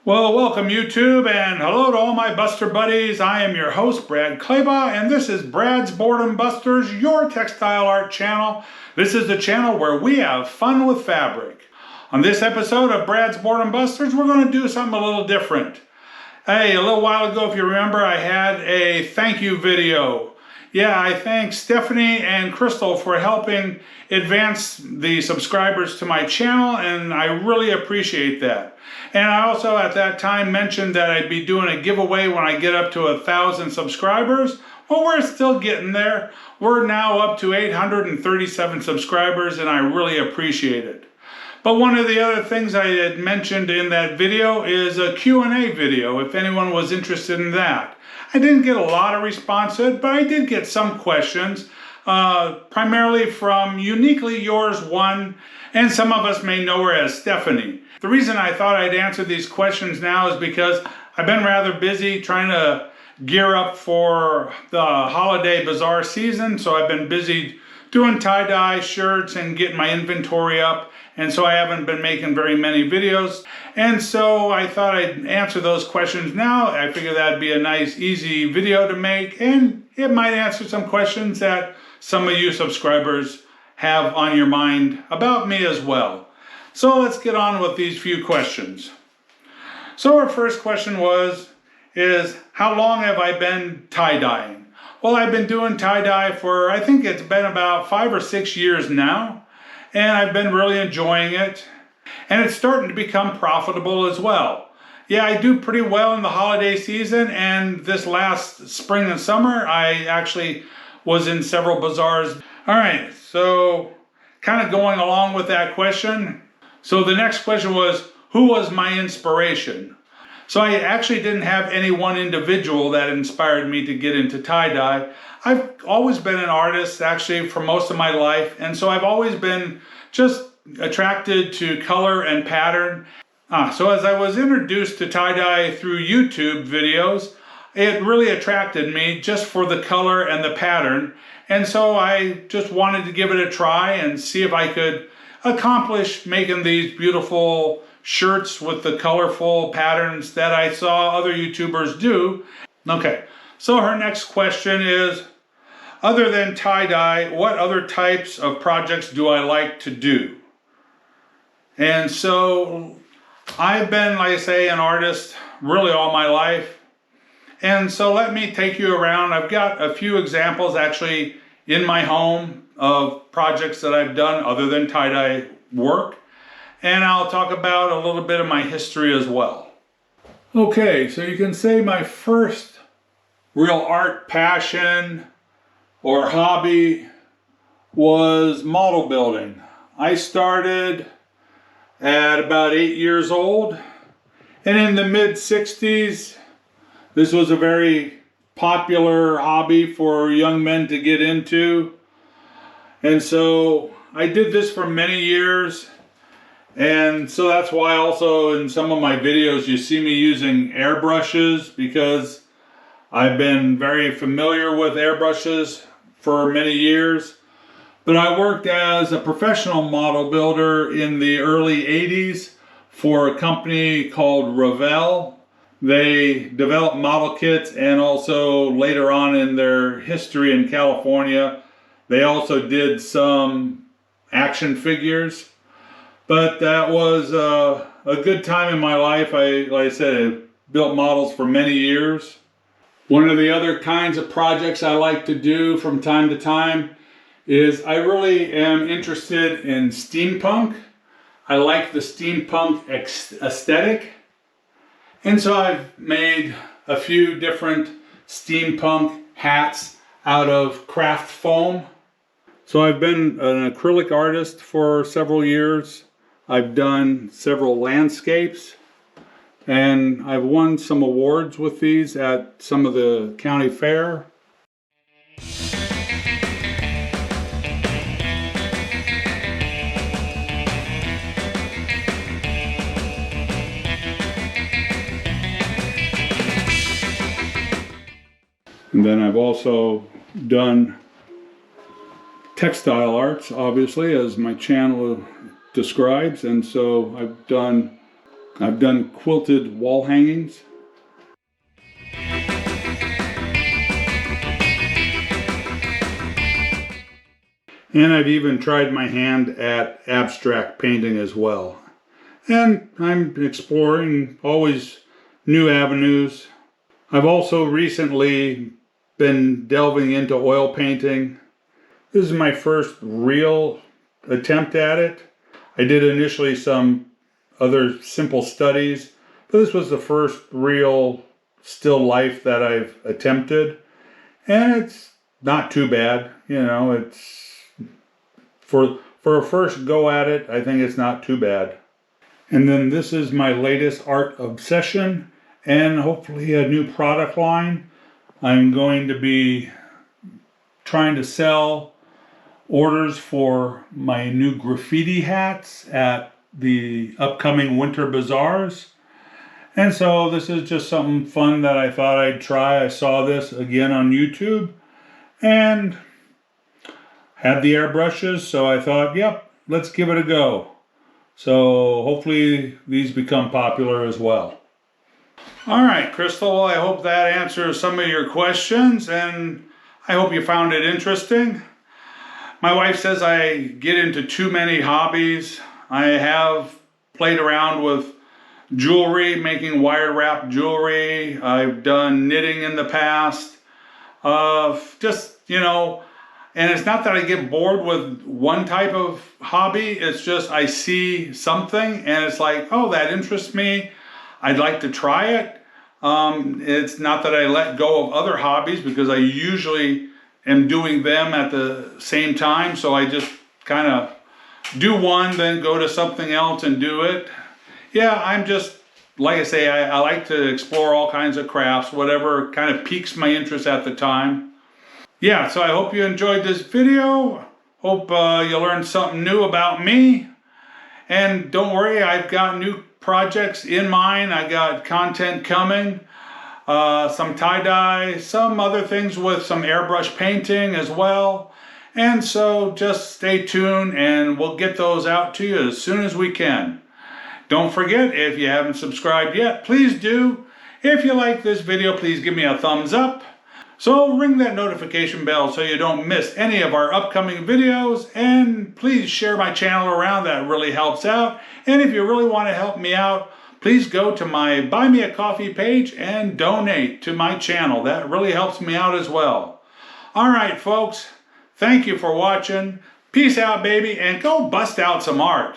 Well, welcome YouTube, and hello to all my Buster buddies. I am your host, Brad Kleba, and this is Brad's Boredom Busters, your textile art channel. This is the channel where we have fun with fabric. On this episode of Brad's Boredom Busters, we're going to do something a little different. Hey, a little while ago, if you remember, I had a thank you video. Yeah, I thank Stephanie and Crystal for helping advance the subscribers to my channel, and I really appreciate that. And I also at that time mentioned that I'd be doing a giveaway when I get up to 1,000 subscribers. Well, we're still getting there. We're now up to 837 subscribers, and I really appreciate it. But one of the other things I had mentioned in that video is a Q&A video, if anyone was interested in that. I didn't get a lot of response to it, but I did get some questions, primarily from Uniquely Yours One, and some of us may know her as Stephanie. The reason I thought I'd answer these questions now is because I've been rather busy trying to gear up for the holiday bazaar season, so I've been busy doing tie-dye shirts and getting my inventory up, and so I haven't been making very many videos. And so I thought I'd answer those questions now. I figured that'd be a nice, easy video to make, and it might answer some questions that some of you subscribers have on your mind about me as well. So let's get on with these few questions. So our first question is how long have I been tie-dyeing? Well, I've been doing tie-dye for, I think it's been about 5 or 6 years now, and I've been really enjoying it. And it's starting to become profitable as well. Yeah, I do pretty well in the holiday season, and this last spring and summer, I actually was in several bazaars. All right, so kind of going along with that question. So the next question was, who was my inspiration? So I actually didn't have any one individual that inspired me to get into tie-dye. I've always been an artist actually for most of my life, and so I've always been just attracted to color and pattern. So as I was introduced to tie-dye through YouTube videos, it really attracted me just for the color and the pattern. And so I just wanted to give it a try and see if I could accomplish making these beautiful shirts with the colorful patterns that I saw other YouTubers do. Okay, so her next question is, other than tie-dye, what other types of projects do I like to do? And so I've been, like I say, an artist really all my life. And so let me take you around. I've got a few examples actually in my home of projects that I've done other than tie-dye work. And I'll talk about a little bit of my history as well. Okay, so you can say my first real art passion or hobby was model building. I started at about 8 years old, and in the mid-60s, this was a very popular hobby for young men to get into. And so I did this for many years, and so that's why also in some of my videos you see me using airbrushes, because I've been very familiar with airbrushes for many years. But I worked as a professional model builder in the early 80s for a company called Revell. They developed model kits, and also later on in their history in California, they also did some action figures. But that was a good time in my life. Like I said, I built models for many years. One of the other kinds of projects I like to do from time to time is I really am interested in steampunk. I like the steampunk aesthetic. And so I've made a few different steampunk hats out of craft foam. So I've been an acrylic artist for several years. I've done several landscapes, and I've won some awards with these at some of the county fair. And then I've also done textile arts, obviously, as my channel describes. And so I've done I've done quilted wall hangings. And I've even tried my hand at abstract painting as well. And I'm exploring always new avenues. I've also recently been delving into oil painting. This is my first real attempt at it. I did initially some other simple studies, but this was the first real still life that I've attempted. And it's not too bad, you know, it's for a first go at it, I think it's not too bad. And then this is my latest art obsession and hopefully a new product line. I'm going to be trying to sell orders for my new graffiti hats at the upcoming winter bazaars. And so this is just something fun that I thought I'd try. I saw this again on YouTube and had the airbrushes, so I thought, yep, let's give it a go. So hopefully these become popular as well. All right, Crystal, I hope that answers some of your questions, and I hope you found it interesting. My wife says I get into too many hobbies. I have played around with jewelry, making wire wrap jewelry. I've done knitting in the past. Just, you know, and it's not that I get bored with one type of hobby, it's just I see something and it's like, oh, that interests me. I'd like to try it. It's not that I let go of other hobbies because I usually am doing them at the same time. So I just kind of do one, then go to something else and do it. Yeah, I'm just, like I say, I like to explore all kinds of crafts, whatever kind of piques my interest at the time. Yeah, so I hope you enjoyed this video. Hope you learned something new about me. And don't worry, I've got new projects in mind. I got content coming. Some tie-dye, some other things with some airbrush painting as well. And so just stay tuned and we'll get those out to you as soon as we can. Don't forget, if you haven't subscribed yet, please do. If you like this video, please give me a thumbs up. So ring that notification bell so you don't miss any of our upcoming videos, and please share my channel around. That really helps out. And if you really want to help me out, please go to my Buy Me a Coffee page and donate to my channel. That really helps me out as well. All right, folks, thank you for watching. Peace out, baby, and go bust out some art.